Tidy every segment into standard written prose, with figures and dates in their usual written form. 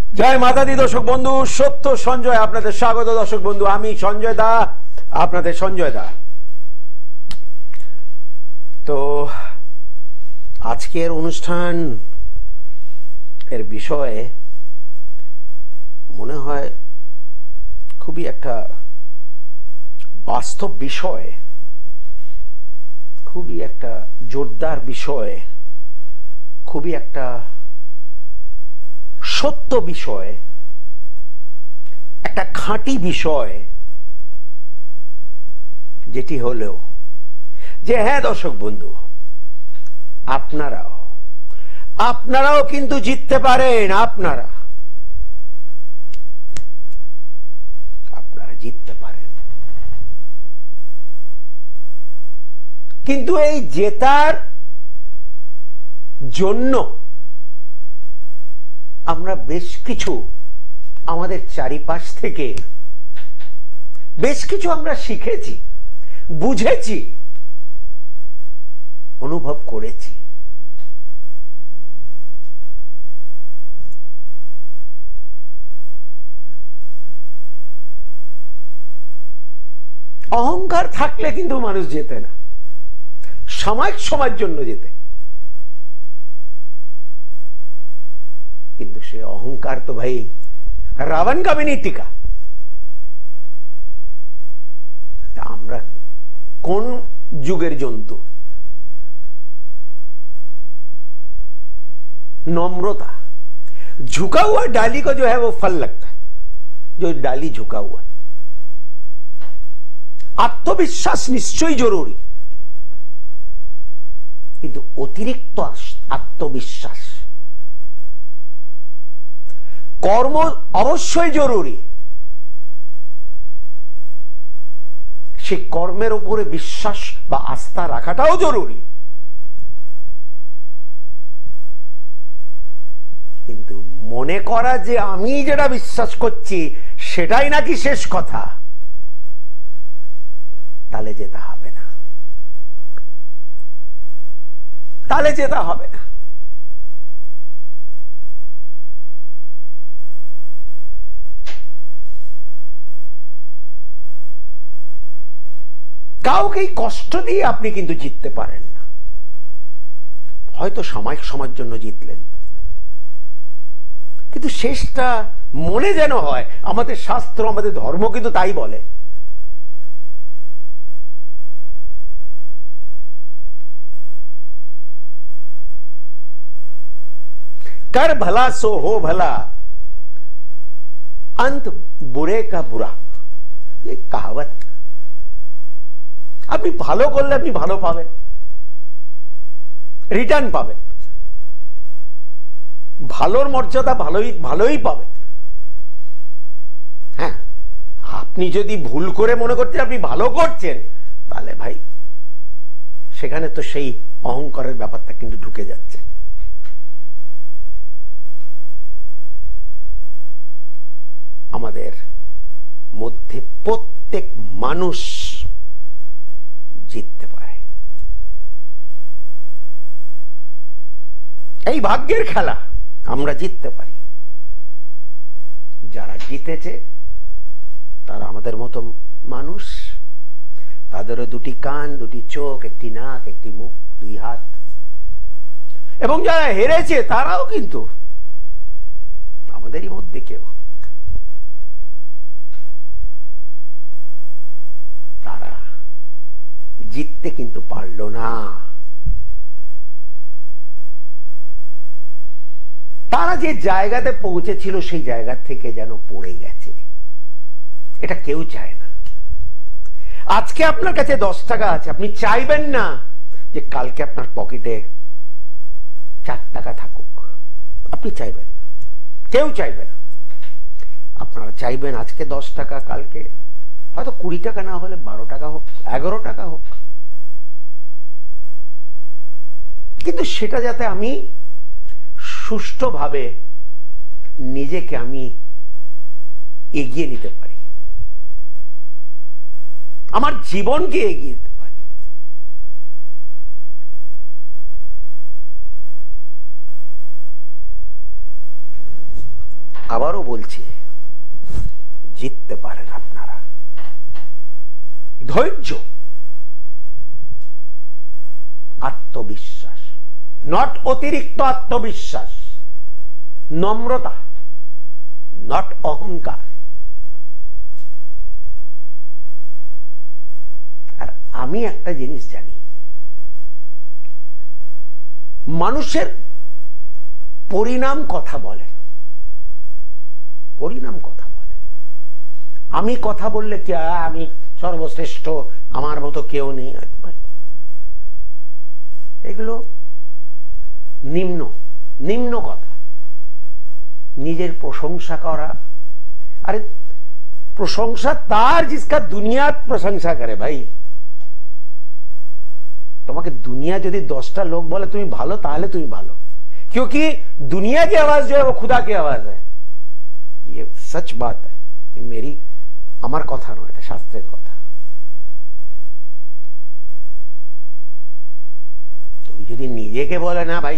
জয় মাতা দি দর্শক বন্ধু, সত্য সঞ্জয় আপনাদের স্বাগত। দর্শক বন্ধু, আমি সঞ্জয় দা, আপনাদের সঞ্জয় দা। তো আজকের অনুষ্ঠান এর বিষয়ে মনে হয় খুবই একটা বাস্তব বিষয়, খুবই একটা জোরদার বিষয়, খুবই একটা সত্য বিষয়, একটা খাঁটি বিষয়, যেটি হলো যে হ্যাঁ দর্শক বন্ধু, আপনারাও কিন্তু জিততে পারেন। আপনারা জিততে পারেন, কিন্তু এই জেতার জন্য আমরা বেশ কিছু আমাদের চারিপাশ থেকে বেশ কিছু আমরা শিখেছি, বুঝেছি, অনুভব করেছি। অহংকার থাকলে কিন্তু মানুষ জেতে না, সাময়িক সময়ের জন্য জেতে, কিন্তু সে অহংকার তো ভাই রাবণ का भी नहीं टिका। আমরা কোন যুগের জন্তু? नम्रता, झुका हुआ डाली को जो है वो फल लगता है, जो डाली झुका हुआ। আত্মবিশ্বাস নিশ্চয়ই জরুরি, কিন্তু অতিরিক্ত আত্মবিশ্বাস, কর্ম অবশ্যই জরুরি, সে কর্মের উপরে বিশ্বাস বা আস্থা রাখাটাও জরুরি, কিন্তু মনে করা যে আমি যেটা বিশ্বাস করছি সেটাই নাকি শেষ কথা, তাহলে যেতে হবে না, তাহলে যেতে হবে না। কাউকে কষ্ট দিয়ে আপনি কিন্তু জিততে পারেন না। হয়তো সাময়িক সময়ের জন্য জিতলেন, কিন্তু শেষটা মনে যেন হয়। আমাদের শাস্ত্র, আমাদের ধর্ম কিন্তু তাই বলে। कर भला सो हो भला, अंत बुरे का बुरा, ये कहावत। আপনি ভালো করলে আপনি ভালো পাবেন, রিটার্ন পাবেন, ভালোর মর্যাদা ভালোই পাবেন। হ্যাঁ, আপনি যদি ভুল করে মনে করছেন আপনি ভালো করছেন, তাহলে ভাই সেখানে তো সেই অহংকারের ব্যাপারটা কিন্তু ঢুকে যাচ্ছে। আমাদের মধ্যে প্রত্যেক মানুষ জিততে পারে, এই ভাগ্যের খেলা, আমরা জিততে পারি। যারা জিতেছে তারা আমাদের মতো মানুষ, তাদেরও দুটি কান, দুটি চোখ, একটি নাক, একটি মুখ, দুই হাত। এবং যারা হেরেছে তারাও কিন্তু আমাদেরই মধ্যে কেউ। তারা জিততে কিন্তু পারল না, তারা যে জায়গাতে পৌঁছেছিল সেই জায়গা থেকে যেন পড়ে গেছে। এটা কেউ চায় না। আজকে আপনার কাছে 10 টাকা আছে, আপনি চাইবেন না যে কালকে আপনার পকেটে 4 টাকা থাকুক, আপনি চাইবেন না, কেউ চাইবে না। আপনারা চাইবেন আজকে 10 টাকা, কালকে হয়তো 20 টাকা না হলে 12 টাকা হোক, 11 টাকা হোক, কিন্তু সেটা যাতে আমি সুষ্ঠুভাবে নিজেকে আমি এগিয়ে নিতে পারি, আমার জীবনকে এগিয়ে নিতে পারি। আবারও বলছি, জিততে পারেন আপনারা। ধৈর্য, আত্মবিশ্বাস, নট অতিরিক্ত আত্মবিশ্বাস, নম্রতা, নট অহংকার। আর আমি একটা জিনিস জানি, মানুষের পরিণাম কথা বলে, পরিণাম কথা বলে। আমি কথা বললে কি আমি সর্বশ্রেষ্ঠ, আমার মতো কেউ নেই, এগুলো নিম্ন নিম্ন কথা। নিজের প্রশংসা করা, আরে প্রশংসা তার जिसका दुनिया প্রশংসা করে ভাই। তোমাকে দুনিয়া যদি 10টা লোক বলে তুমি ভালো, তাহলে তুমি ভালো, क्योंकि दुनिया की आवाज जो है वो खुदा की आवाज है। ये सच बात है, मेरी আমার কথা নয়, এটা শাস্ত্রের কথা। তুমি যদি নিজেকে বলে না ভাই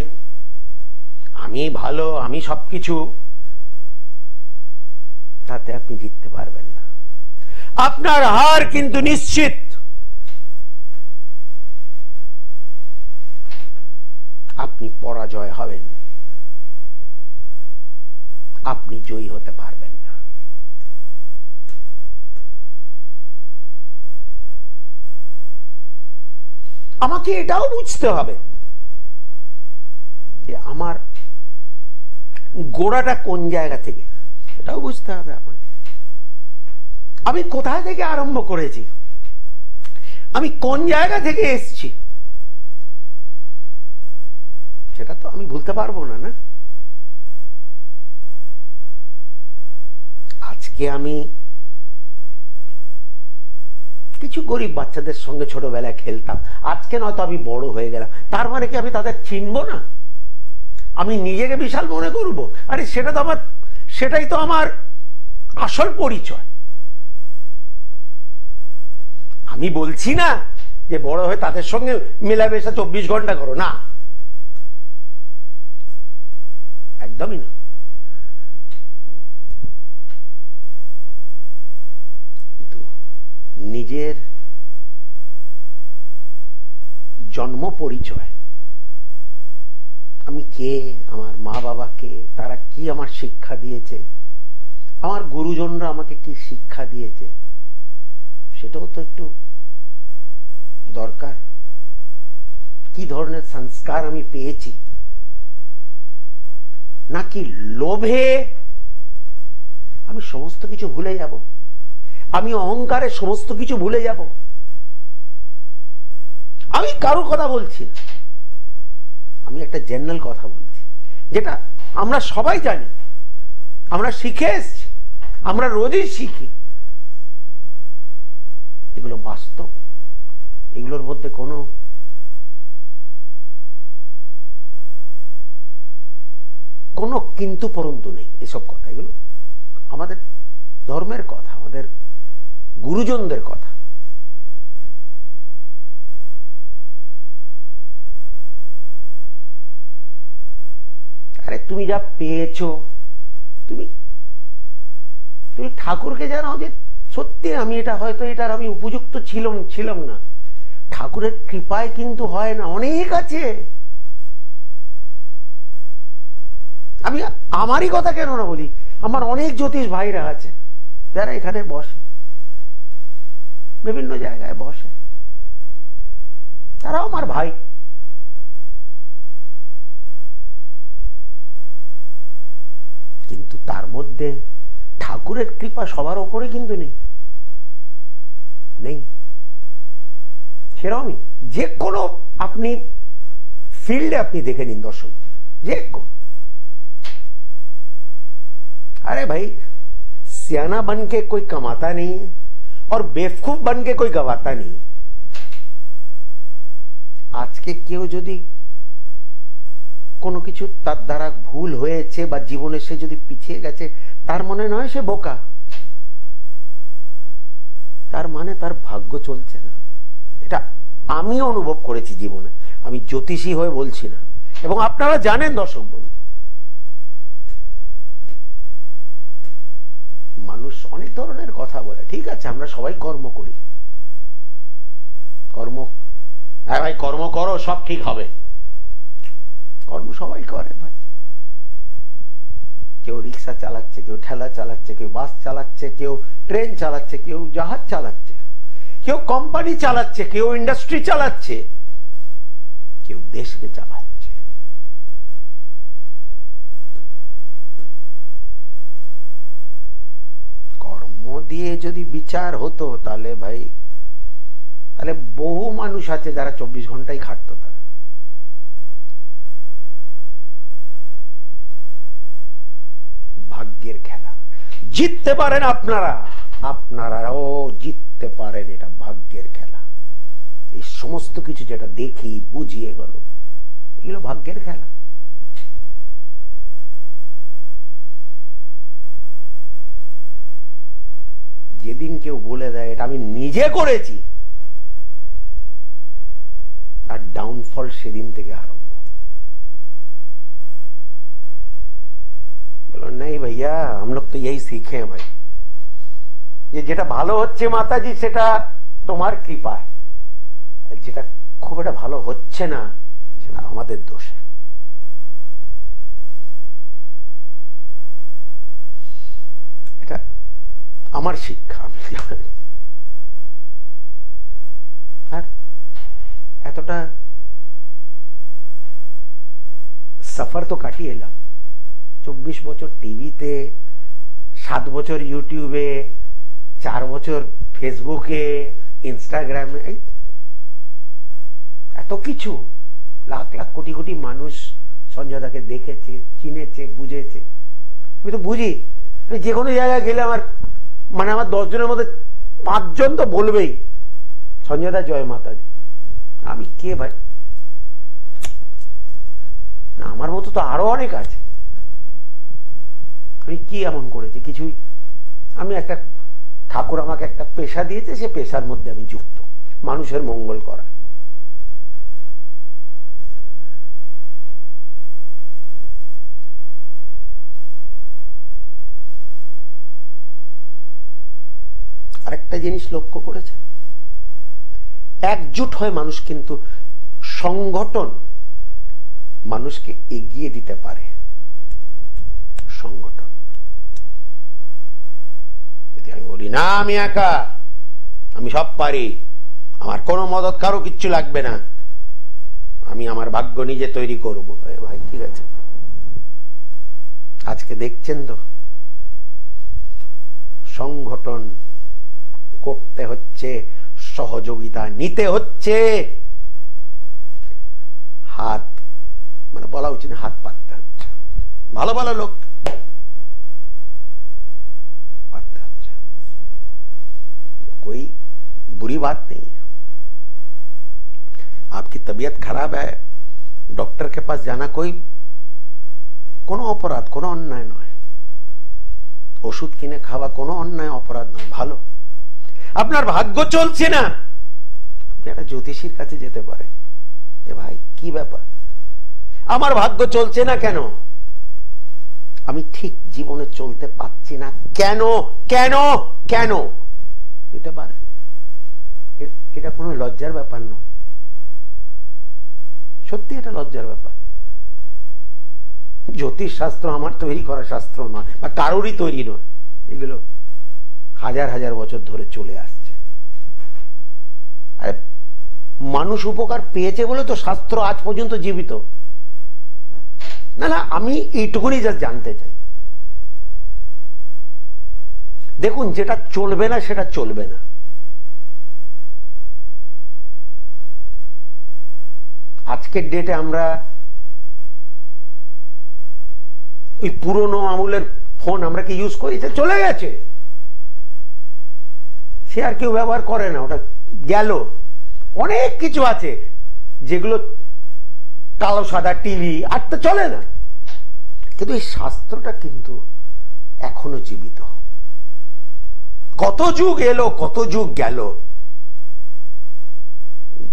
আমি ভালো, আমি সবকিছু, তাতে আপনি জিততে পারবেন না। আপনার হার কিন্তু নিশ্চিত। আপনি পরাজয় হবেন, আপনি জয়ী হতে পারবেন না। আমাকে এটাও বুঝতে হবে যে আমার গোড়াটা কোন জায়গা থেকে, এটাও বুঝতে হবে আমাকে। আমি কোথায় থেকে আরম্ভ করেছি, আমি কোন জায়গা থেকে এসেছি, সেটা তো আমি ভুলতে পারবো না। না, আজকে আমি কিছু গরিব বাচ্চাদের সঙ্গে ছোটবেলায় খেলতাম, আজকে নয়তো আমি বড় হয়ে গেলাম, তার মানে কি আমি তাদের চিনবো না? আমি নিজেকে বিশাল মনে করবো? আরে সেটা তো আমার, সেটাই তো আমার আসল পরিচয়। আমি বলছি না যে বড় হয়ে তাদের সঙ্গে মেলামেশা 24 ঘন্টা করো, না, একদমই না। কিন্তু নিজের জন্ম পরিচয়, আমি কে, আমার মা বাবা কে, তারা কি আমার শিক্ষা দিয়েছে, আমার গুরুজনরা আমাকে কি শিক্ষা দিয়েছে, সেটাও তো একটু দরকার। কি ধরনের সংস্কার আমি পেয়েছি, নাকি লোভে আমি সমস্ত কিছু ভুলে যাব, আমি অহংকারে সমস্ত কিছু ভুলে যাব। আমি কারো কথা বলছি না, আমি একটা জেনারেল কথা বলছি, যেটা আমরা সবাই জানি, আমরা শিখে এসেছি, আমরা রোজই শিখি। এগুলো বাস্তব, এগুলোর মধ্যে কোনো কোনো কিন্তু পরন্তু নেই। এসব কথা, এগুলো আমাদের ধর্মের কথা, আমাদের গুরুজনদের কথা। আরে তুমি যা পেয়েছো, তুমি তুমি ঠাকুরকে জানাও যে সত্যি আমি এটা, হয়তো এটার আমি উপযুক্ত ছিলাম না। ঠাকুরের কৃপায় কিন্তু হয় না, অনেক আছে। আমি আমারই কথা কেন না বলি, আমার অনেক জ্যোতিষ ভাইরা আছে যারা এখানে বসে, বিভিন্ন জায়গায় বসে, তারাও আমার ভাই। কিন্তু তার মধ্যে ঠাকুরের কৃপা সবার ওপরে কিন্তু নেই। সেরকমই যে কোনো আপনি ফিল্ডে আপনি দেখে নিন দর্শক, যে কোনো, अरे भाई सियाना बन के कोई कमाता नहीं है और बेवकूफ बन के कोई गवाता नहीं। आज के केउ যদি কোনো কিছু তার দ্বারা ভুল হয়েছে বা জীবনে সে যদি পিছিয়ে গেছে, তার মনে নয় সে বোকা, তার মানে তার ভাগ্য চলছে না। এটা আমি অনুভব করেছি জীবনে, আমি জ্যোতিষী হয়ে বলছি না, এবং আপনারা জানেন দর্শক বন্ধু, মানুষ অনেক ধরনের কথা বলে, ঠিক আছে, আমরা সবাই কর্ম করি, কর্ম, হ্যাঁ ভাই কর্ম করো সব ঠিক হবে, কর্ম সবাই করে ভাই। কেউ রিক্সা চালাচ্ছে, কেউ ঠেলা চালাচ্ছে, কেউ বাস চালাচ্ছে, কেউ ট্রেন চালাচ্ছে, কেউ জাহাজ চালাচ্ছে, কেউ কোম্পানি চালাচ্ছে, কেউ ইন্ডাস্ট্রি চালাচ্ছে, কেউ দেশকে চালাচ্ছে। কর্ম দিয়ে যদি বিচার হতো তাহলে ভাই, তাহলে বহু মানুষ আছে যারা 24 ঘন্টাই খাটতো। তারা ভাগ্যের খেলা, জিততে পারেন আপনারা, আপনারাও জিততে পারেন, এটা ভাগ্যের খেলা। এই সমস্ত কিছু যেটা দেখি বুঝিয়ে গেল, এগুলো ভাগ্যের খেলা। যেদিন কেউ বলে দেয় এটা আমি নিজে করেছি, তার ডাউনফল সেদিন থেকে আরম্ভ। बोलो नहीं भैया, हम लोग तो यही सीखे हैं भाई, ये যেটা ভালো হচ্ছে মাতাজি সেটা তোমার কৃপায়, যেটা খুব একটা ভালো হচ্ছে না সেটা আমাদের দোষে। এটা আমার শিক্ষা। আর এতটা সফর তো কাটিয়ে এলাম, 24 বছর টিভিতে, 7 বছর ইউটিউবে, 4 বছর ফেসবুকে, ইনস্টাগ্রামে, এত কিছু, লাখ লাখ কোটি কোটি মানুষ সঞ্জয় দাকে দেখেছে, চিনেছে, বুঝেছে। আমি তো বুঝি, আমি যে কোনো জায়গায় গেলে আমার মানে আমার 10 জনের মধ্যে 5 জন তো বলবেই সঞ্জয় দা জয় মাতা দি। আমি কে ভাই? না, আমার মতো তো আরো অনেক আছে। আমি কি এমন করেছি? কিছুই। আমি একটা, ঠাকুর আমাকে একটা পেশা দিয়েছে, সে পেশার মধ্যে আমি যুক্ত, মানুষের মঙ্গল করা। আরেকটা জিনিস লক্ষ্য করেছে, একজোট হয় মানুষ, কিন্তু সংগঠন মানুষকে এগিয়ে দিতে পারে। সংগঠন, যদি আমি বলি না আমি একা, আমি সব পারি, আমার কোনো মদত কারো কিচ্ছু লাগবে না, আমি আমার ভাগ্য নিজে তৈরি করবো, ভাই ঠিক আছে, আজকে দেখছেন তো সংগঠন করতে হচ্ছে, সহযোগিতা নিতে হচ্ছে, হাত মানে বলা উচিত হাত পাততে হচ্ছে, ভালো ভালো লোক पाते अच्छा, कोई बुरी बात नहीं है। आपकी तबीयत खराब है, डॉक्टर के पास जाना कोई কোনো অপরাধ, কোনো অন্যায় নয়। ওষুধ কিনে খাওয়া কোনো অন্যায় অপরাধ নয়, ভালো। আপনার ভাগ্য চলছে না, আপনি একটা জ্যোতিষীর কাছে যেতে পারেন, এ ভাই কি ব্যাপার, আমার ভাগ্য চলছে না কেন, আমি ঠিক জীবনে চলতে পারছি না কেন, কেন কেন দিতে পারে। এটা কোনো লজ্জার ব্যাপার নয়, সত্যি এটা লজ্জার ব্যাপার। জ্যোতিষ শাস্ত্র আমার তৈরি করা শাস্ত্র নয়, বা কারোরই তৈরি নয়, এগুলো হাজার হাজার বছর ধরে চলে আসছে। আর মানুষ উপকার পেয়েছে বলে তো শাস্ত্র আজ পর্যন্ত জীবিত। না না, আমি এইটুকুনি জাস্ট জানতে চাই, দেখুন যেটা চলবে না সেটা চলবে না। আজকের ডেটে আমরা ওই পুরনো আমলের ফোন আমরা কি ইউজ করি, চলে গেছে, সে আর কেউ ব্যবহার করে না, ওটা গেল। অনেক কিছু আছে যেগুলো কালো সাদা টিভি আর তো চলে না, কিন্তু এই শাস্ত্রটা কিন্তু এখনো জীবিত। কত যুগ এলো, কত যুগ গেল,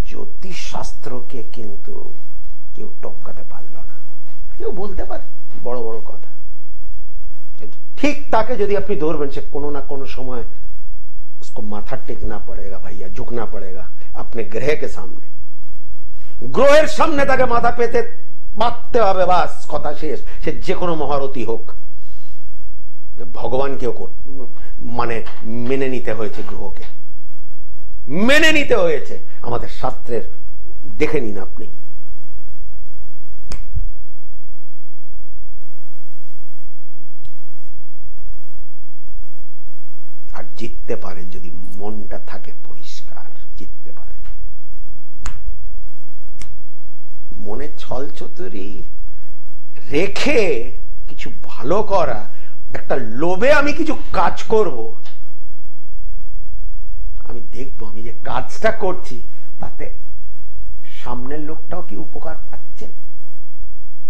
জ্যোতিষ শাস্ত্রকে কিন্তু কেউ টপকাতে পারল না। কেউ বলতে পারে বড় বড় কথা, ठीक ताके यदि अपनी धरबें से कोनो ना कोनो समय उसको माथा टेकना पड़ेगा भैया, झुकना पड़ेगा अपने ग्रह के सामने। ग्रहेर सामने ताके माथा पेते बातते हबे, बास कथा शेष। से जे कोनो महारथी होक, भगवान केও মানে মেনে নিতে হয়েছে, গ্রহকে মেনে নিতে হয়েছে। আমাদের শাস্ত্রের দেখে নিন আপনি। আর জিততে পারেন যদি মনটা থাকে পরিষ্কার, জিততে পারেন। মনে ছল চতুরি রেখে কিছু ভালো করা, একটা লোভে আমি কিছু কাজ করব, আমি দেখবো আমি যে কাজটা করছি তাতে সামনের লোকটাও কি উপকার পাচ্ছে।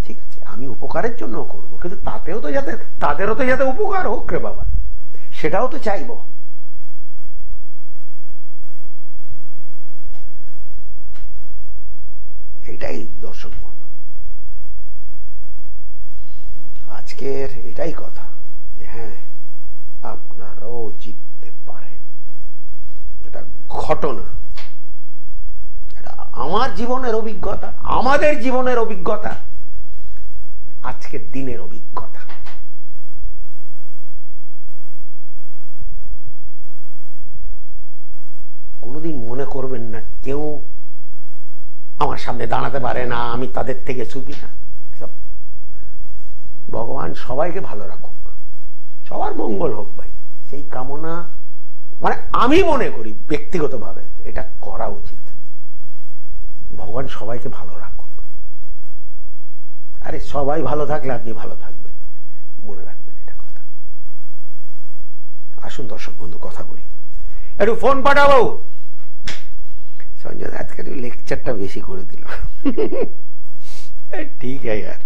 ঠিক আছে, আমি উপকারের জন্য করব, কিন্তু তাতেও তো যাতে তাদেরও তো যাতে উপকার হোক রে বাবা, সেটাও তো চাইব। এটাই দর্শক বন্ধু, আজকের এটাই কথা। হ্যাঁ, আপনারাও জিততে পারেন। এটা ঘটনা, এটা আমার জীবনের অভিজ্ঞতা, আমাদের জীবনের অভিজ্ঞতা, আজকের দিনের অভিজ্ঞতা। কোনোদিন মনে করবেন না কেউ আমার সামনে দাঁড়াতে পারে না, আমি তাদের থেকে ছুপি না। ভগবান সবাইকে ভালো রাখুক, সবার মঙ্গল হোক ভাই, সেই কামনা মানে আমি মনে করি ব্যক্তিগতভাবে এটা করা উচিত। ভগবান সবাইকে ভালো রাখুক। আরে সবাই ভালো থাকলে আপনি ভালো থাকবেন, মনে রাখবেন এটা কথা। আসুন দর্শক বন্ধু কথা বলি, একটু ফোন পাঠাবো। संजय आज का लेक्चरটা বেশি করে দিল। ठीक है यार,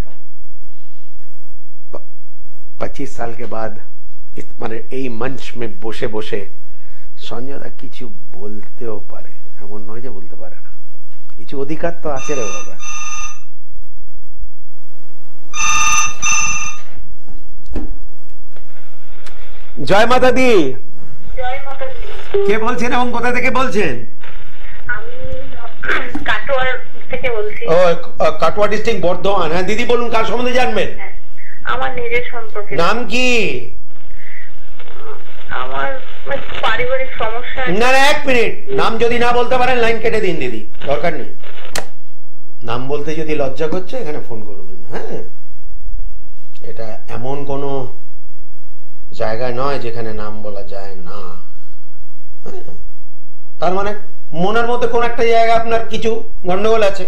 25 साल के बाद মানে এই মঞ্চ में বসে বসে সঞ্জয় দা কিছু বলতেও পারে, এমন নয় যে বলতে পারে না, কিছু অধিকার তো আছে রে বাবা। জয় মাতা দি। জয় মাতা দি। কে বলছেন এবং কোথা থেকে বলছেন? কাটোয়া থেকে বলছি। ও, কাটোয়া ডিস্ট্রিক্ট, বর্ধমান। হ্যাঁ দিদি বলুন, কার সম্বন্ধে জানবেন? আমার নিজের সম্পর্কে। নাম কি? আমার পারিবারিক সমস্যা। না না, এক মিনিট, নাম যদি না বলতে পারেন লাইন কেটে দিন দিদি, দরকার নেই। নাম বলতে যদি লজ্জা করছে এখানে ফোন করবেন। হ্যাঁ, এটা এমন কোনো জায়গা নয় যেখানে নাম বলা যায় না। তার মানে মনের মধ্যে কোন একটা জায়গা আপনার কিছু গন্ডগোল আছে,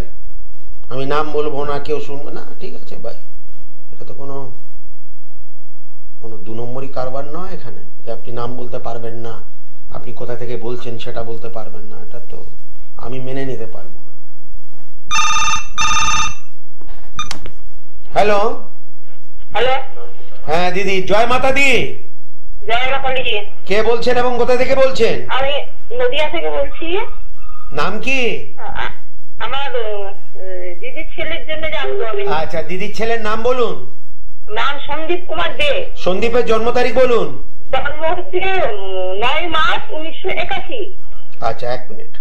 আমি নাম বলবো না, কেউ শুনবে না, ঠিক আছে ভাই, এটা তো কোনো দু নম্বরই কারবার নয় এখানে যে আপনি নাম বলতে পারবেন না, আপনি কোথা থেকে বলছেন সেটা বলতে পারবেন না, এটা তো আমি মেনে নিতে পারবো না। হ্যালো হ্যালো, হ্যাঁ দিদি, জয় মাতা দি। জয় মাতা দি। কে বলছেন এবং কোথা থেকে বলছেন? আমি নদিয়া থেকে বলছি। নাম কি? আমার দিদির ছেলের জন্য জানবো আমি। আচ্ছা, দিদির ছেলের নাম বলুন। নাম সন্দীপ কুমার দে। সন্দীপের জন্ম তারিখ বলুন। জন্ম হচ্ছে 9 মার্চ 1981। আচ্ছা, এক মিনিট,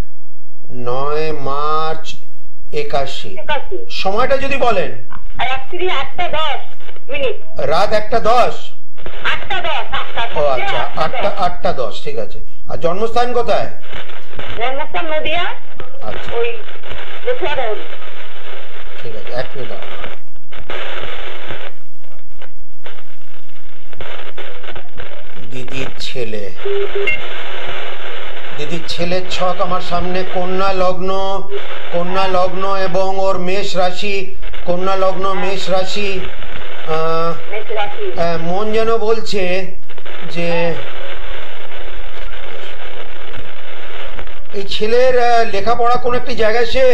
9 মার্চ 81। সময়টা যদি বলেন। রাত্রি 8:10। রাত 1:10। 8:10। ও আচ্ছা, 8:10, ঠিক আছে। আর জন্মস্থান কোথায়? জন্মস্থান নদিয়া। আচ্ছা, ওই রতুয়া রোড। ঠিক আছে, এক মিনিট। দিদির ছেলে, দিদির ছেলের ছক আমার সামনে। কন্যা লগ্ন এবং ওর মেষ রাশি, কন্যা লগ্ন মেষ রাশি। মন যেন বলছে যে এই ছেলের লেখাপড়া কোন একটি জায়গায় সে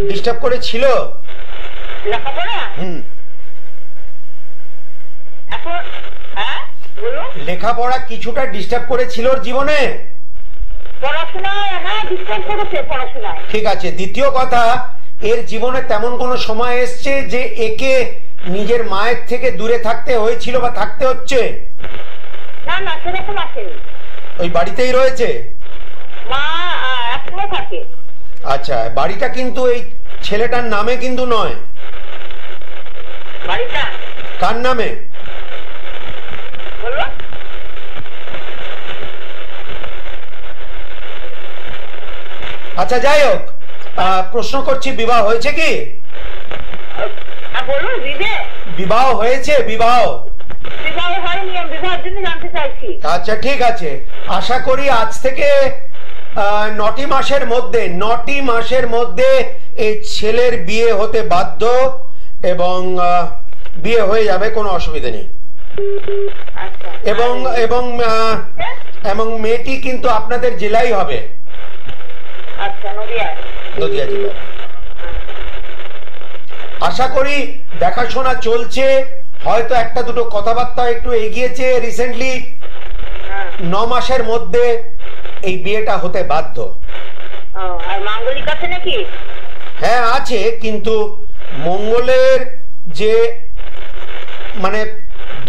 ডিস্টার্ব করেছিল। লেখাপড়া কিছুটা ডিস্টার্ব করেছিল ওর জীবনে। ঠিক আছে। দ্বিতীয় কথা, এর জীবনে তেমন কোন সময় এসছে যে একে নিজের মায়ের থেকে দূরে থাকতে হয়েছিল বা থাকতে হচ্ছে? না না, সেরকম আসেনি। ওই বাড়িতেই রয়েছে? মা এখনো থাকে। আচ্ছা, বাড়িটা কিন্তু এই ছেলেটার নামে কিন্তু নয়। বাড়িটা কার নামে বললো? আচ্ছা যাই হোক, প্রশ্ন করছি, বিবাহ হয়েছে কি? বলুন। বিবাহ হয়েছে? বিবাহ বিবাহ হয়নি, আমি বিবাহের জন্য জানতে চাইছি। আচ্ছা ঠিক আছে, আশা করি আজ থেকে 9টি মাসের মধ্যে এই ছেলের বিয়ে হতে বাধ্য, এবং বিয়ে হয়ে যাবে, কোনো অসুবিধা নেই। আচ্ছা। এবং এবং এবং মেয়েটি কিন্তু আপনাদের জেলাই হবে। আচ্ছা, নদিয়া জেলা। আশা করি দেখাশোনা চলছে, হয়তো একটা দুটো কথাবার্তা একটু এগিয়েছে রিসেন্টলি। 9 মাসের মধ্যে এই বিয়েটা হতে বাধ্য। আর মাঙ্গলিক আছে নাকি? হ্যাঁ আছে, কিন্তু মঙ্গলের যে মানে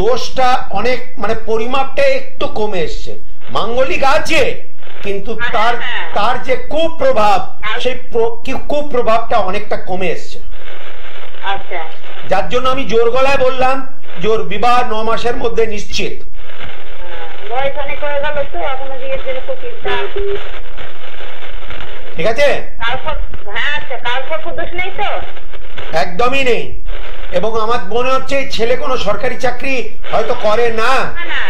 দোষটা অনেক, মানে পরিমাপটা একটু কমে এসছে। মাঙ্গলিক আছে, কিন্তু তার যে কুপ্রভাব, সেই কুপ্রভাবটা অনেকটা কমে এসছে। আচ্ছা, যার জন্য আমি জোর গলায় বললাম যে ওর বিবাহ 9 মাসের মধ্যে নিশ্চিত। বয়স অনেক হয়ে গেল তো, এখনো বিয়ের জন্য খুব চিন্তা। ঠিক আছে? হ্যাঁ, কালপক্ষ দোষ নেই তো? একদমই নেই। এবং আমার মনে হচ্ছে এই ছেলে কোনো সরকারি চাকরি হয়তো করে না। না,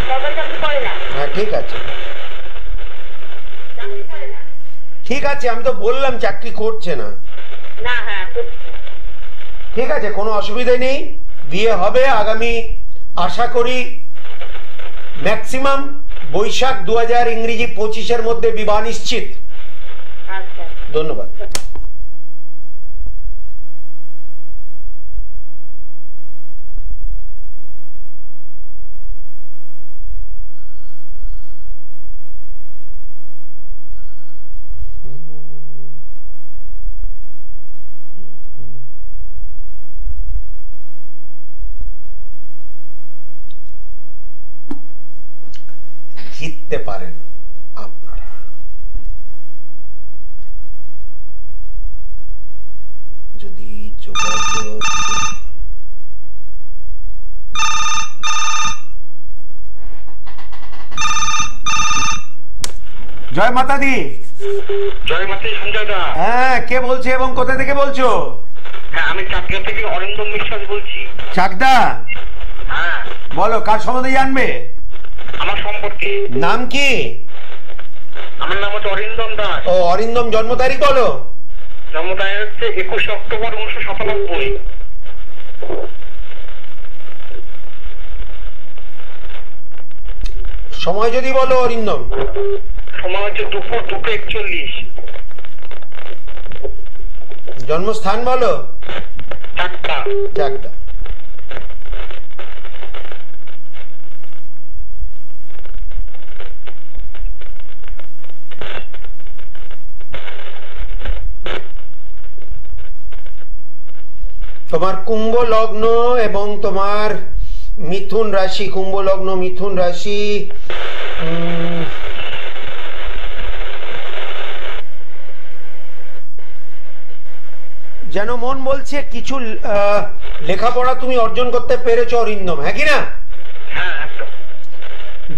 সরকারি চাকরি করে না। হ্যাঁ ঠিক আছে, ঠিক আছে, আমি তো বললাম চাকরি করছে না। না, হ্যাঁ ঠিক আছে, কোনো অসুবিধা নেই, বিয়ে হবে আগামী, আশা করি ম্যাক্সিমাম বৈশাখ 2000 ইংরেজি 25-এর মধ্যে বিবাহ নিশ্চিত। আচ্ছা, ধন্যবাদ। জিততে পারেন আপনারা। যদি যোগাযোগ জয় মাতা দি। জয় মাতা সঞ্জয় দা। হ্যাঁ, কে বলছে এবং কোথা থেকে বলছো? হ্যাঁ, আমি চাকদা থেকে অরিন্দম বিশ্বাস বলছি। চাকদা? হ্যাঁ বলো, কার সম্বন্ধে জানবে? আমার সম্পর্কে। নাম কি? আমার নাম হচ্ছে অরিন্দম দাস। ও, অরিন্দম, জন্ম তারিখ বলো। জন্ম তারিখ হচ্ছে 21 অক্টোবর 1997। সময় যদি বলো অরিন্দম। সময় হচ্ছে দুপুর 2:41। জন্মস্থান বলো। চাকদা। চাকদা। তোমার কুম্ভ লগ্ন এবং তোমার মিথুন রাশি, কুম্ভ লগ্ন মিথুন রাশি, যেন মন বলছে কিছু লেখাপড়া তুমি অর্জন করতে পেরেছো অরিন্দম, হ্যাঁ কি না? হ্যাঁ একদম।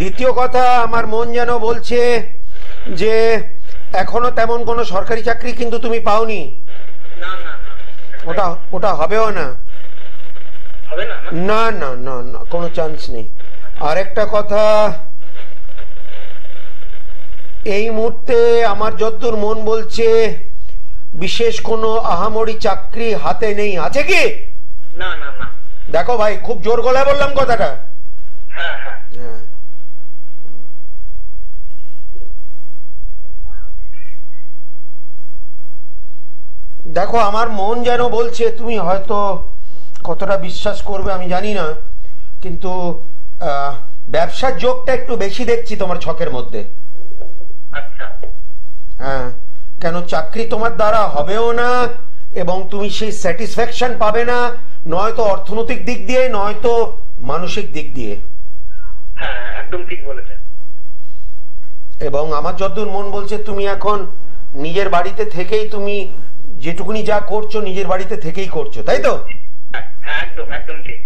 দ্বিতীয় কথা, আমার মন যেন বলছে যে এখনো তেমন কোনো সরকারি চাকরি কিন্তু তুমি পাওনি। না না না, ওটা হবেও না। হবে না? না না না না, কোনো চান্স নেই। আর একটা কথা, এই মুহূর্তে আমার যতদূর মন বলছে বিশেষ কোনো আহামরি চাকরি হাতে নেই। আছে কি? না না না। দেখো ভাই, খুব জোর গলায় বললাম কথাটা। হ্যাঁ হ্যাঁ। হ্যাঁ, দেখো আমার মন যেন বলছে, তুমি হয়তো কতটা বিশ্বাস করবে আমি জানি না, কিন্তু ব্যবসার যোগটা একটু বেশি দেখছি তোমার ছকের মধ্যে। আচ্ছা। হ্যাঁ, কেন চাকরি তোমার দ্বারা হবেও না, এবং তুমি সেই স্যাটিসফ্যাকশন পাবে না, নয়তো অর্থনৈতিক দিক দিয়ে, নয়তো মানসিক দিক দিয়ে। হ্যাঁ একদম ঠিক বলেছেন। এবং আমার যতদূর মন বলছে তুমি এখন নিজের বাড়িতে থেকেই তুমি যেটুকুনি যা করছো নিজের বাড়িতে থেকেই করছো, তাই তো? হ্যাঁ একদম একদম ঠিক।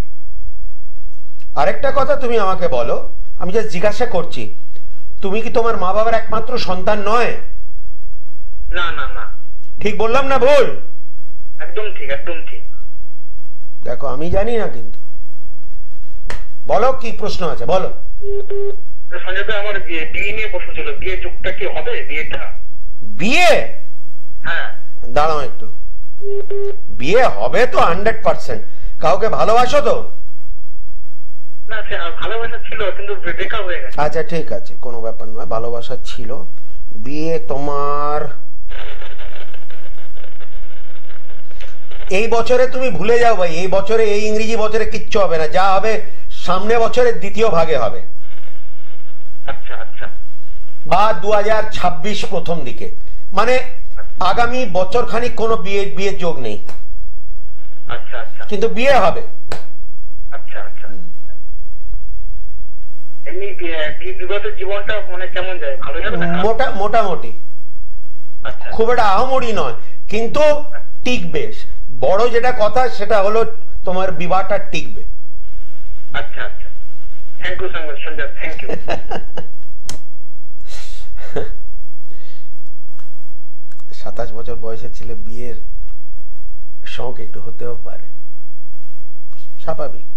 আরেকটা কথা তুমি আমাকে বলো, আমি যা জিজ্ঞাসা করছি, তুমি কি তোমার মা বাবার একমাত্র সন্তান নয়? না না না। ঠিক বললাম না ভুল? একদম ঠিক একদম ঠিক। দেখো আমি জানি না, কিন্তু বলো কি প্রশ্ন আছে বলো। সঞ্জয় দা, আমার বিয়ে নিয়ে প্রশ্ন ছিল, বিয়ে যুগটা কি হবে বিয়েটা? বিয়ে? হ্যাঁ। দাঁড়াও একটু, বিয়ে হবে তো 100%। কাউকে ভালোবাসো তো? না সে ভালোবাসা ছিল কিন্তু ব্রেকআপ হয়ে গেছে। আচ্ছা ঠিক আছে, কোনো ব্যাপার নয়, ভালোবাসা ছিল। বিয়ে তোমার এই বছরে তুমি ভুলে যাও ভাই, এই বছরে, এই ইংরেজি বছরে কিচ্ছু হবে না, যা হবে সামনে বছরের দ্বিতীয় ভাগে হবে। আচ্ছা আচ্ছা। বা 2026 প্রথম দিকে, মানে আগামী বছর খানিক কোনো বিয়ের যোগ নেই। আচ্ছা আচ্ছা। কিন্তু বিয়ে হবে। আচ্ছা আচ্ছা। এমনি বিগত জীবনটা মানে কেমন যায়, ভালো যাবে না? মোটামুটি, আচ্ছা। খুব একটা আহামরি নয়, কিন্তু টিকবে। বড় যেটা কথা সেটা হলো তোমার বিবাহটা টিকবে। আচ্ছা আচ্ছা, thank you Sanjay, thank you. 27 বছর বয়সের ছেলে বিয়ের শখ একটু হতেও পারে, স্বাভাবিক।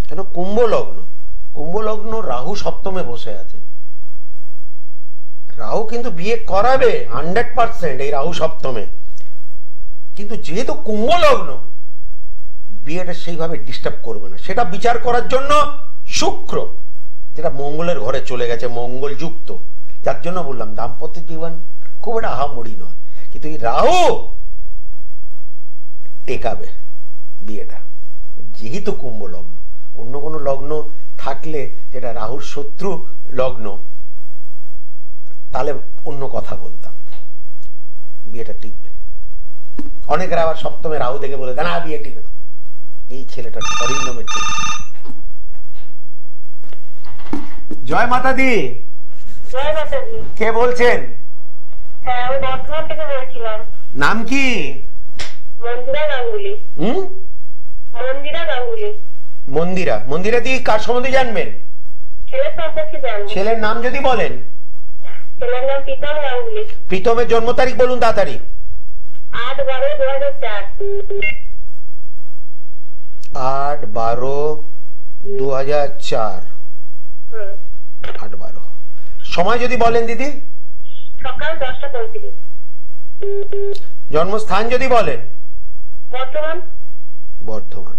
কেন? কুম্ভ লগ্ন, রাহু সপ্তমে বসে আছে। রাহু কিন্তু বিয়ে করাবে 100% এই রাহু সপ্তমে, কিন্তু যেহেতু কুম্ভ লগ্ন, বিয়েটা সেইভাবে ডিস্টার্ব করবে না। সেটা বিচার করার জন্য শুক্র, যেটা মঙ্গলের ঘরে চলে গেছে, মঙ্গল যুক্ত, যার জন্য বললাম দাম্পত্য জীবন খুব একটা আহামরি নয়। কিন্তু এই রাহু টেকাবে বিয়েটা, যেহেতু কুম্ভ লগ্ন। অন্য কোনো লগ্ন থাকলে, যেটা রাহুর শত্রু লগ্ন, তাহলে অন্য কথা বলতাম, বিয়েটা টিকবে। অনেকের আবার সপ্তমে রাহু দেখে বলে না বিয়ে টিকবে। এই ছেলেটা অরিন্দমের ঠিক। জয় মাতা দি। জয় মাতাজি। কে বলছেন? হ্যাঁ আমি বর্ধমান থেকে বলছিলাম। নাম কি? মন্দিরা গাঙ্গুলি। মন্দিরা গাঙ্গুলি। মন্দিরা দি কার সম্বন্ধে জানবেন? ছেলের সম্পর্কে জানবো। ছেলের নাম যদি বলেন। ছেলের নাম প্রীতম গাঙ্গুলি। প্রীতমের জন্ম তারিখ বলুন তাড়াতাড়ি। 8/12/2004। 8/12/2004। 8/12। সময় যদি বলেন দিদি। সকাল 10:35। জন্মস্থান যদি বলেন। বর্ধমান।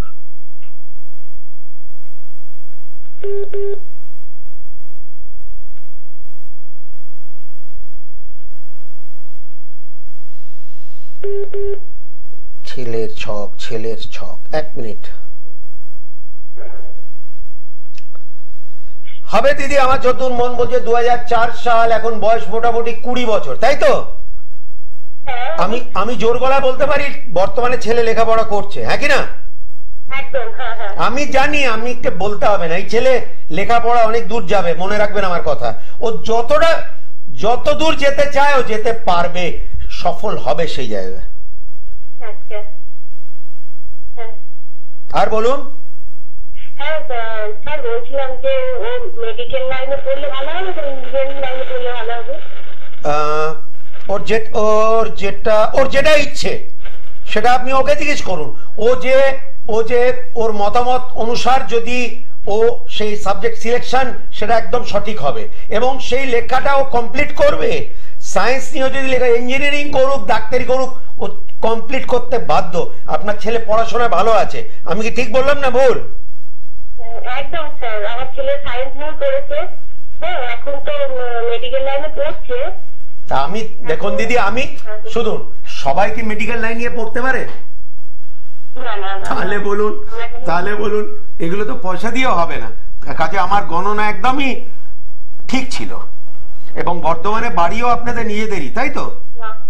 ছেলের ছক 1 মিনিট হবে দিদি। আমার যতদূর মন বলছে 2004 সাল, এখন বয়স মোটামুটি 20 বছর, তাই তো? আমি জোর গলায় বলতে পারি বর্তমানে ছেলে লেখাপড়া করছে, হ্যাঁ কি না? আমি জানি, আমি বলতে হবে না, এই ছেলে লেখাপড়া অনেক দূর যাবে, মনে রাখবেন আমার কথা। ও যত দূর যেতে চায় ও যেতে পারবে, সফল হবে সেই জায়গায়। আর বলুন। হ্যাঁ স্যার, বলছিলাম যে ও মেডিকেল লাইনে পড়লে ভালো হবে না ইঞ্জিনিয়ারিং লাইনে পড়লে ভালো হবে? ওর যেটা ইচ্ছে সেটা আপনি ওকে জিজ্ঞেস করুন। ও যে ওর মতামত অনুসার যদি ও সেই সাবজেক্ট সিলেকশন, সেটা একদম সঠিক হবে এবং সেই লেখাটা ও কমপ্লিট করবে। সায়েন্স নিয়ে যদি লেখা, ইঞ্জিনিয়ারিং করুক, ডাক্তারি করুক, ও কমপ্লিট করতে বাধ্য। আপনার ছেলে পড়াশোনায় ভালো আছে, আমি কি ঠিক বললাম না ভুল? একদম স্যার, আমার ছেলে সায়েন্স নিয়ে পড়েছে, এখন তো মেডিকেল লাইনে পড়ছে। তা আমি দেখুন দিদি, আমি শুনুন, সবাই কি মেডিকেল লাইন নিয়ে পড়তে পারে? তাহলে বলুন এগুলো তো পয়সা দিয়েও হবে না। কাজে আমার গণনা একদমই ঠিক ছিল এবং বর্তমানে বাড়িও আপনাদের নিজেদেরই, তাই তো?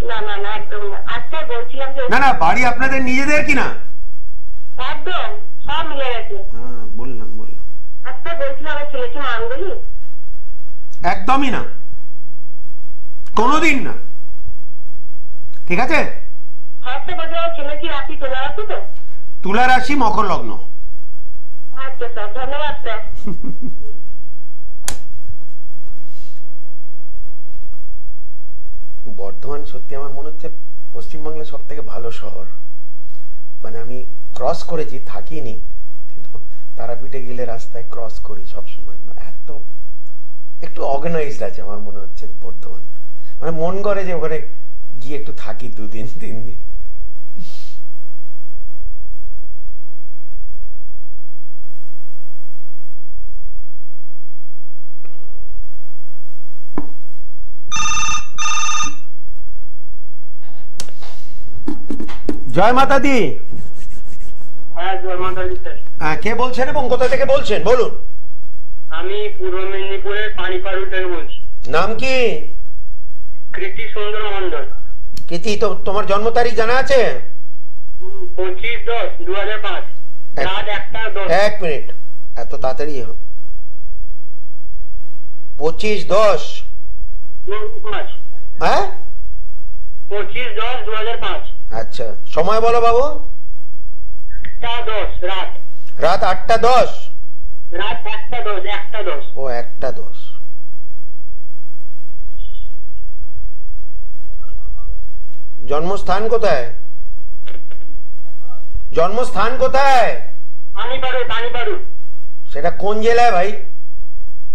না একদম না। স্যার বলছিলাম যে না না, বাড়ি আপনাদের নিজেদের কিনা? একদম সব মিলে গেছে। হ্যাঁ বললাম। আচ্ছা বলছিলাম আমার ছেলে কি মাঙ্গলি? একদমই না, কোনোদিন না, ঠিক আছে? হ্যাঁ স্যার বলছি আমার ছেলে কি রাশি চলে আসছে তো? তুলা রাশি, মকর লগ্ন। আচ্ছা স্যার, ধন্যবাদ স্যার। বর্ধমান সত্যি আমার মনে হচ্ছে পশ্চিমবাংলার সব থেকে ভালো শহর। মানে আমি ক্রস করেছি, থাকিনি, কিন্তু তারাপীঠে গেলে রাস্তায় ক্রস করি সবসময়। এত একটু অর্গানাইজড আছে আমার মনে হচ্ছে বর্ধমান। মানে মন করে যে ওখানে গিয়ে একটু থাকি 2 দিন 3 দিন। জয় মাতা দি। হ্যাঁ জয় মাতা দি স্যার। কে বলছেন এবং কোথা থেকে বলছেন বলুন? আমি পূর্ব মেদিনীপুরের পানিপাড়ু থেকে বলছি। নাম কি? কৃতি সুন্দর মন্ডল। কৃতি, তো তোমার জন্ম তারিখ জানা আছে? 25/10/2005 রাত 1:10। 1 মিনিট, এত তাড়াতাড়ি? 25/10/2005। হ্যাঁ 25/10/2005। আচ্ছা, সময় বলো বাবু। 8:10 রাত। রাত 8:10? রাত 1:10। ও 1:10। জন্মস্থান কোথায়? জন্মস্থান কোথায়? পানিপাড়ু। সেটা কোন জেলায় ভাই?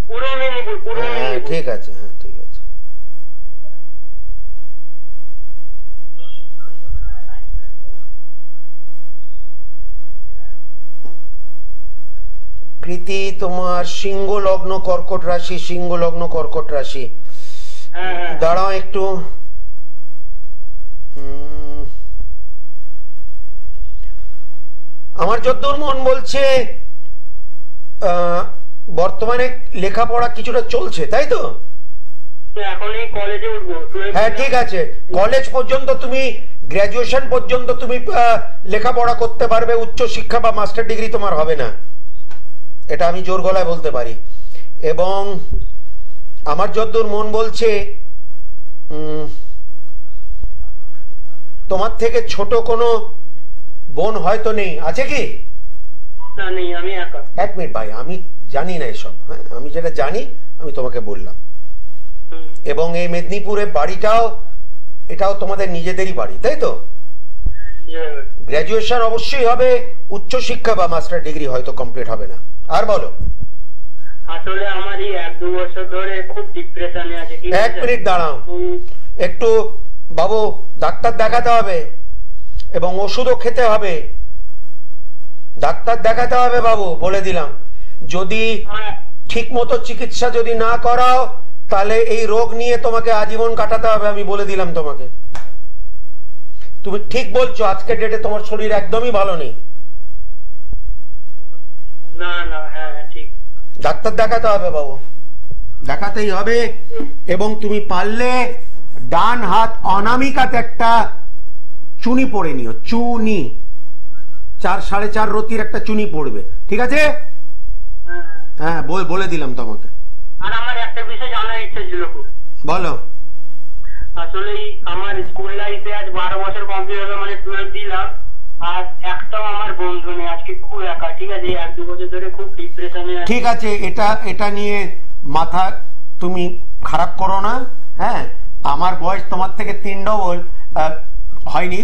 পূর্ব মেদিনীপুর। হ্যাঁ ঠিক আছে, হ্যাঁ ঠিক আছে। কৃতি, তোমার সিংহ লগ্ন কর্কট রাশি, সিংহ লগ্ন কর্কট রাশি। দাঁড়াও একটু। আমার যতদূর মন বলছে বর্তমানে লেখাপড়া কিছুটা চলছে, তাই তো? এখন এই কলেজে উঠবো। হ্যাঁ ঠিক আছে, কলেজ পর্যন্ত তুমি, গ্রাজুয়েশন পর্যন্ত তুমি লেখাপড়া করতে পারবে। উচ্চ শিক্ষা বা মাস্টার ডিগ্রি তোমার হবে না, এটা আমি জোর গলায় বলতে পারি। এবং আমার যতদূর মন বলছে তোমার থেকে ছোট কোনো বোন হয়তো নেই, আছে কি? না নেই, আমি একা। 1 মিনিট ভাই, আমি জানি না এসব। হ্যাঁ আমি যেটা জানি আমি তোমাকে বললাম। এবং এই মেদিনীপুরে বাড়িটাও, এটাও তোমাদের নিজেদেরই বাড়ি, তাই তো? গ্রাজুয়েশন অবশ্যই হবে, উচ্চ শিক্ষা বা মাস্টার ডিগ্রি হয়তো কমপ্লিট হবে না। আর বলো। আসলে আমার এই 1-2 বছর ধরে খুব ডিপ্রেশনে আছে। 1 মিনিট দাঁড়াও একটু বাবু, ডাক্তার দেখাতে হবে এবং ওষুধও খেতে হবে। ডাক্তার দেখাতে হবে বাবু, বলে দিলাম। যদি ঠিক মতো চিকিৎসা যদি না করাও তাহলে এই রোগ নিয়ে তোমাকে আজীবন কাটাতে হবে, আমি বলে দিলাম তোমাকে। তুমি ঠিক বলছো, আজকে ডেটে তোমার শরীর একদমই ভালো নেই। না না, হ্যাঁ ঠিক। ডাক্তার দেখাতে হবে বাবু, দেখাতেই হবে। এবং তুমি পারলে ডান হাত অনামিকাতে একটা চুনি পরে নিও, চুনি 4-4.5 রতির একটা চুনি পড়বে, ঠিক আছে? হ্যাঁ বলে দিলাম তোমাকে। আর আমার একটা বিষয় জানার ইচ্ছা ছিল। বলো। আসলে আমার স্কুল লাইফে আজ 12 বছর কমপ্লিট হলো, মানে 12 দিলাম, আর একটাও আমার বন্ধু নেই। আজকে খুব একা, ঠিক আছে? 1-2 বছর ধরে খুব ডিপ্রেশনে। ঠিক আছে, এটা নিয়ে মাথা তুমি খারাপ করো না। হ্যাঁ আমার বয়স তোমার থেকে 3 ডবল হয়নি,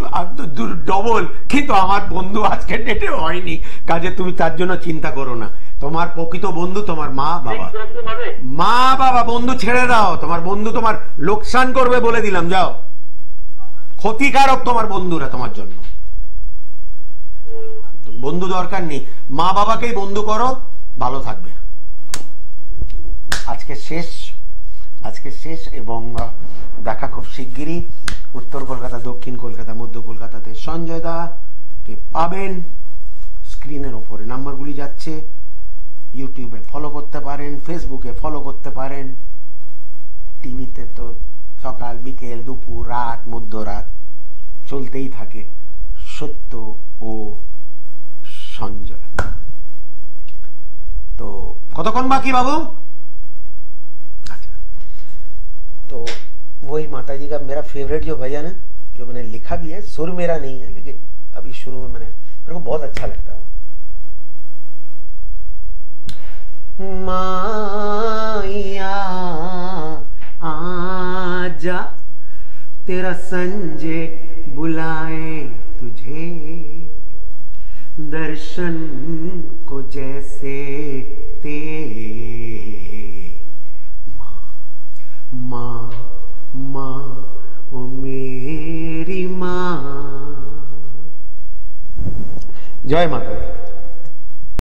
ডবল, কিন্তু আমার বন্ধু আজকে ডেটে হয়নি, কাজে তুমি তার জন্য চিন্তা করো না। তোমার প্রকৃত বন্ধু তোমার মা বাবা। মা বাবা, বন্ধু ছেড়ে দাও। তোমার বন্ধু তোমার লোকসান করবে বলে দিলাম, যাও। ক্ষতিকারক তোমার বন্ধুরা তোমার জন্য, বন্ধু দরকার নেই। মা বাবাকেই বন্ধু করো, ভালো থাকবে। আজকে শেষ এবং দেখা খুব শিগগিরই। উত্তর কলকাতা, দক্ষিণ কলকাতা, মধ্য কলকাতাতে সঞ্জয় দা কে পাবেন। স্ক্রিনের ওপরে নাম্বারগুলি যাচ্ছে। ইউটিউবে ফলো করতে পারেন, ফেসবুকে ফলো করতে পারেন। টিভিতে তো সকাল, বিকেল, দুপুর, রাত, মধ্যরাত চলতেই থাকে সত্য ও সঞ্জয়। तो কতক্ষণ বাকি বাবু? अच्छा, तो वही माता जी का मेरा फेवरेट जो भजन है, जो मैंने लिखा भी है, सुर मेरा नहीं है लेकिन अभी शुरू में मेरे को बहुत अच्छा लगता है। माया आजा तेरा संजय बुलाए तुझे, दर्शन को जैसे माँ माँ ओ मेरी माँ। जय माता दी।